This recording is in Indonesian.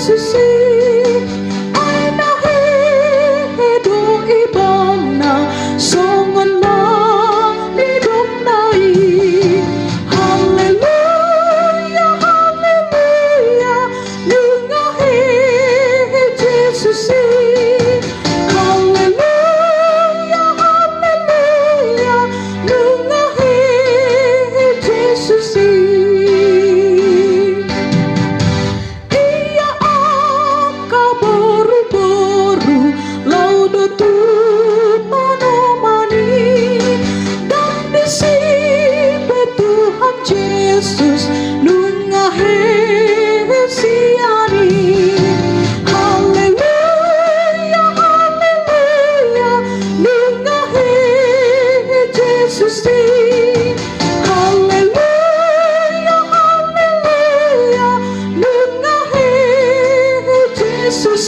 Jesus aina hehe do Ibana songon na nidok nai. Haleluya, haleluya, Nunga hehe Jesus. Haleluya, haleluya, Nunga hehe Jesus. Iya angka boru-boru laudo tanomani dan disi Tuhan Jesus Nunga hehe siani. Haleluya, haleluya, Nunga hehe Jesus. Haleluya, haleluya, Nunga hehe Jesus.